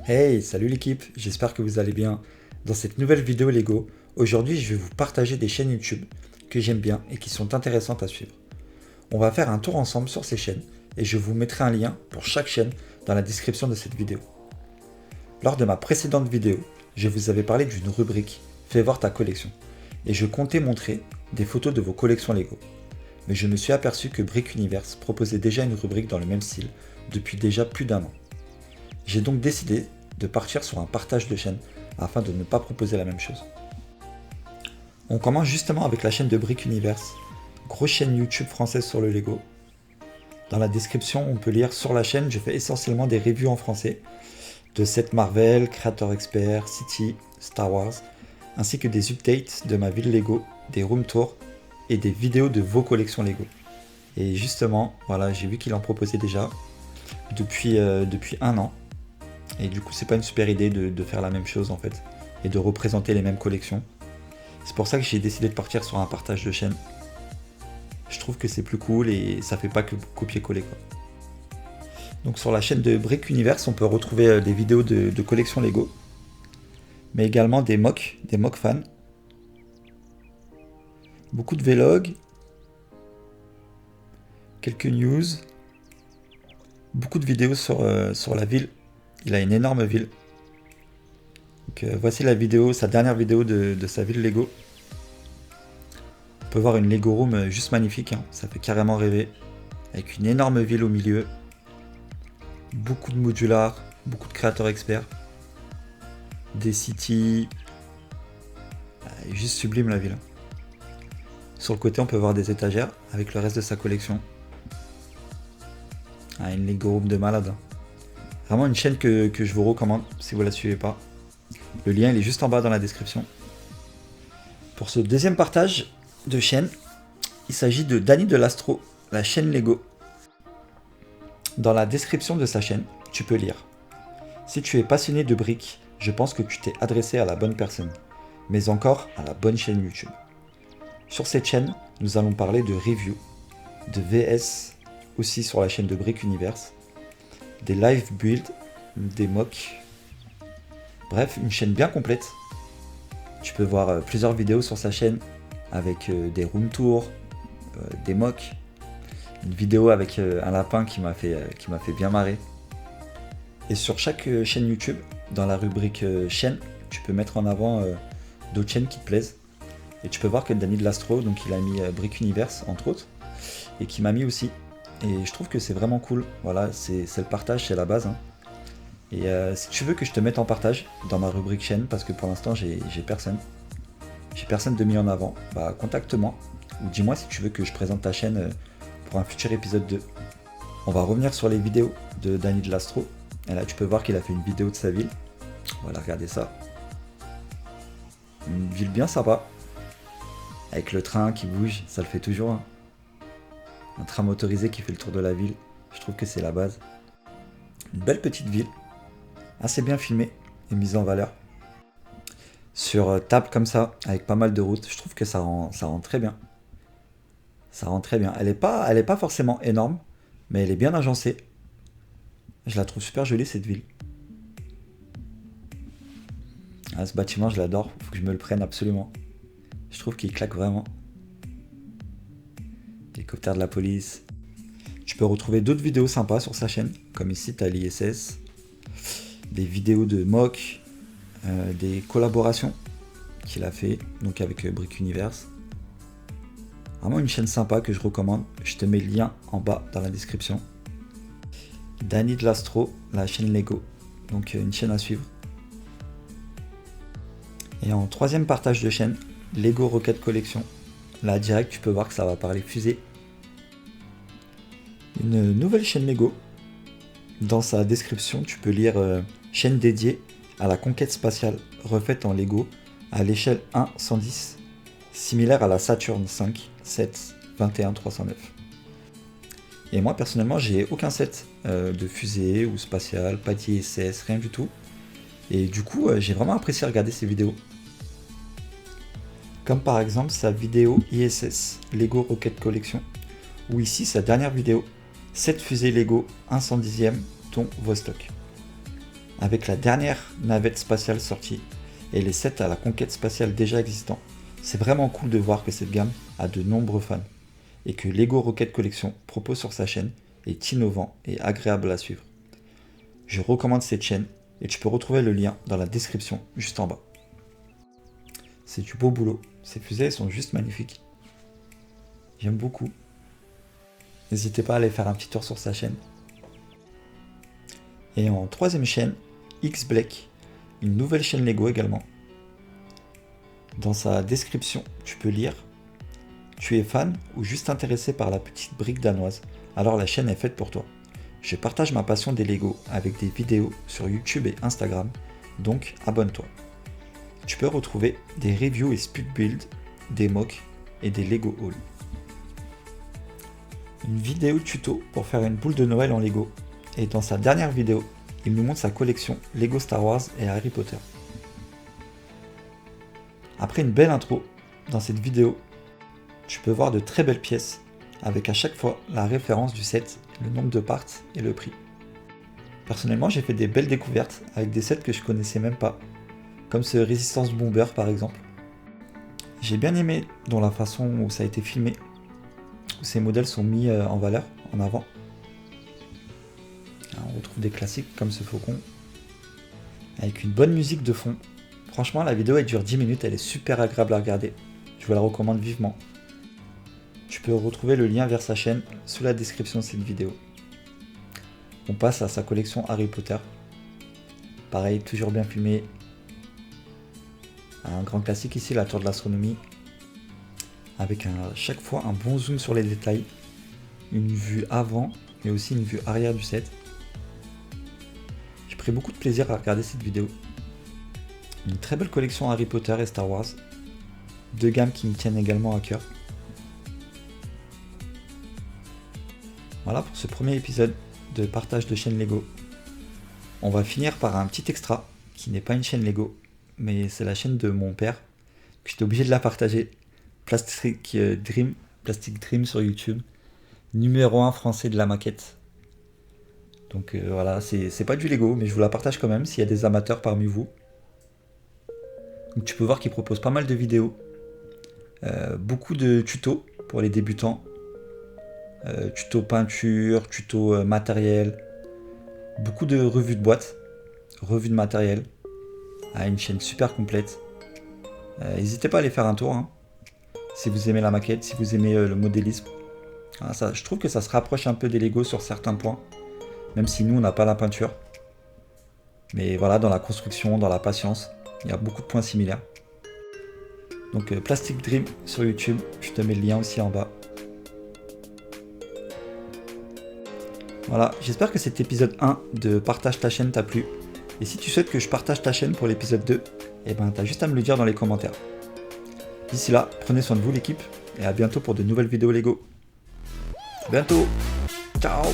Hey, salut l'équipe, j'espère que vous allez bien. Dans cette nouvelle vidéo Lego, aujourd'hui je vais vous partager des chaînes YouTube que j'aime bien et qui sont intéressantes à suivre. On va faire un tour ensemble sur ces chaînes et je vous mettrai un lien pour chaque chaîne dans la description de cette vidéo. Lors de ma précédente vidéo, je vous avais parlé d'une rubrique Fais voir ta collection et je comptais montrer des photos de vos collections Lego. Mais je me suis aperçu que Brick Universe proposait déjà une rubrique dans le même style depuis déjà plus d'1 an. J'ai donc décidé de partir sur un partage de chaîne afin de ne pas proposer la même chose. On commence justement avec la chaîne de Brick Universe, grosse chaîne YouTube française sur le Lego. Dans la description, on peut lire sur la chaîne, je fais essentiellement des reviews en français de sets Marvel, Creator Expert, City, Star Wars, ainsi que des updates de ma ville Lego, des room tours et des vidéos de vos collections Lego. Et justement, voilà, j'ai vu qu'il en proposait déjà depuis 1 an. Et du coup, c'est pas une super idée de faire la même chose en fait et de représenter les mêmes collections. C'est pour ça que j'ai décidé de partir sur un partage de chaîne. Je trouve que c'est plus cool et ça fait pas que copier-coller quoi. Donc sur la chaîne de Brick Universe, on peut retrouver des vidéos de collections Lego, mais également des mocks fans, beaucoup de vlogs, quelques news, beaucoup de vidéos sur la ville. Il a une énorme ville. Donc, voici la vidéo, sa dernière vidéo de sa ville Lego. On peut voir une Lego Room juste magnifique, hein. Ça fait carrément rêver. Avec une énorme ville au milieu. Beaucoup de modulars, beaucoup de créateurs experts. Des cities. Juste sublime la ville. Sur le côté, on peut voir des étagères avec le reste de sa collection. Une Lego Room de malade. Vraiment une chaîne que je vous recommande si vous ne la suivez pas. Le lien il est juste en bas dans la description. Pour ce deuxième partage de chaîne, il s'agit de Danny de l'Astro, la chaîne Lego. Dans la description de sa chaîne, tu peux lire: si tu es passionné de briques, je pense que tu t'es adressé à la bonne personne, mais encore à la bonne chaîne YouTube. Sur cette chaîne, nous allons parler de reviews, de VS aussi sur la chaîne de Brick Universe, des live builds, des mocks. Bref, une chaîne bien complète. Tu peux voir plusieurs vidéos sur sa chaîne avec des room tours, des mocks, une vidéo avec un lapin qui m'a fait bien marrer. Et sur chaque chaîne YouTube, dans la rubrique chaîne, tu peux mettre en avant d'autres chaînes qui te plaisent. Et tu peux voir que Danny de l'Astro, donc il a mis Brick Universe entre autres, et qui m'a mis aussi. Et je trouve que c'est vraiment cool. Voilà, c'est le partage, c'est la base, hein. Et si tu veux que je te mette en partage dans ma rubrique chaîne, parce que pour l'instant j'ai personne de mis en avant, bah contacte-moi ou dis-moi si tu veux que je présente ta chaîne pour un futur épisode 2. On va revenir sur les vidéos de Danny de l'Astro. Et là tu peux voir qu'il a fait une vidéo de sa ville. Voilà, regardez ça. Une ville bien sympa. Avec le train qui bouge, ça le fait toujours, hein. Un train motorisé qui fait le tour de la ville. Je trouve que c'est la base. Une belle petite ville. Assez bien filmée et mise en valeur. Sur table comme ça, avec pas mal de routes, je trouve que ça rend très bien. Ça rend très bien. Elle est pas forcément énorme, mais elle est bien agencée. Je la trouve super jolie cette ville. Ce bâtiment, je l'adore. Faut que je me le prenne absolument. Je trouve qu'il claque vraiment. Hélicoptère de la police. Tu peux retrouver d'autres vidéos sympas sur sa chaîne, comme ici, tu as l'ISS. Des vidéos de mock, des collaborations qu'il a fait, donc avec Brick Universe. Vraiment une chaîne sympa que je recommande. Je te mets le lien en bas dans la description. Danny de l'Astro, la chaîne Lego. Donc une chaîne à suivre. Et en troisième partage de chaîne, Lego Rocket Collection. Là direct tu peux voir que ça va parler fusée. Une nouvelle chaîne Lego. Dans sa description tu peux lire chaîne dédiée à la conquête spatiale refaite en Lego à l'échelle 1/110, similaire à la Saturn V, 7, 21, 309. Et moi personnellement j'ai aucun set de fusée ou spatial, pas d'ISS, rien du tout. Et du coup j'ai vraiment apprécié regarder ces vidéos. Comme par exemple sa vidéo ISS, Lego Rocket Collection, ou ici sa dernière vidéo, 7 fusées Lego 1/110, dont Vostok. Avec la dernière navette spatiale sortie et les sets à la conquête spatiale déjà existants, c'est vraiment cool de voir que cette gamme a de nombreux fans et que Lego Rocket Collection propose sur sa chaîne est innovant et agréable à suivre. Je recommande cette chaîne et tu peux retrouver le lien dans la description juste en bas. C'est du beau boulot, ces fusées sont juste magnifiques. J'aime beaucoup. N'hésitez pas à aller faire un petit tour sur sa chaîne. Et en troisième chaîne, X-Black, une nouvelle chaîne Lego également. Dans sa description, tu peux lire « Tu es fan ou juste intéressé par la petite brique danoise, alors la chaîne est faite pour toi. Je partage ma passion des Lego avec des vidéos sur YouTube et Instagram, donc abonne-toi. » Tu peux retrouver des reviews et speed builds, des mocks et des Lego hauls. Une vidéo tuto pour faire une boule de Noël en Lego. Et dans sa dernière vidéo, il nous montre sa collection Lego Star Wars et Harry Potter. Après une belle intro, dans cette vidéo, tu peux voir de très belles pièces avec à chaque fois la référence du set, le nombre de parts et le prix. Personnellement, j'ai fait des belles découvertes avec des sets que je connaissais même pas, comme ce Resistance Bomber par exemple. J'ai bien aimé dans la façon où ça a été filmé, où ces modèles sont mis en valeur, en avant. On retrouve des classiques comme ce faucon, avec une bonne musique de fond. Franchement, la vidéo elle dure 10 minutes, elle est super agréable à regarder. Je vous la recommande vivement. Tu peux retrouver le lien vers sa chaîne sous la description de cette vidéo. On passe à sa collection Harry Potter. Pareil, toujours bien filmé. Un grand classique ici, la tour de l'astronomie. Avec à chaque fois un bon zoom sur les détails. Une vue avant, mais aussi une vue arrière du set. J'ai pris beaucoup de plaisir à regarder cette vidéo. Une très belle collection Harry Potter et Star Wars. Deux gammes qui me tiennent également à cœur. Voilà pour ce premier épisode de partage de chaîne Lego. On va finir par un petit extra qui n'est pas une chaîne Lego, mais c'est la chaîne de mon père. J'étais obligé de la partager. Plastic Dream sur YouTube. Numéro 1 français de la maquette. Donc voilà, c'est pas du Lego, mais je vous la partage quand même s'il y a des amateurs parmi vous. Donc tu peux voir qu'il propose pas mal de vidéos. Beaucoup de tutos pour les débutants. Tuto peinture, tuto matériel. Beaucoup de revues de boîtes, revues de matériel. Une chaîne super complète. N'hésitez pas à aller faire un tour. Hein, si vous aimez la maquette, si vous aimez le modélisme. Je trouve que ça se rapproche un peu des Lego sur certains points. Même si nous on n'a pas la peinture. Mais voilà, dans la construction, dans la patience, il y a beaucoup de points similaires. Donc Plastic Dream sur YouTube, je te mets le lien aussi en bas. Voilà, j'espère que cet épisode 1 de Partage ta chaîne t'a plu. Et si tu souhaites que je partage ta chaîne pour l'épisode 2, eh ben t'as juste à me le dire dans les commentaires. D'ici là, prenez soin de vous l'équipe, et à bientôt pour de nouvelles vidéos Lego. À bientôt, ciao.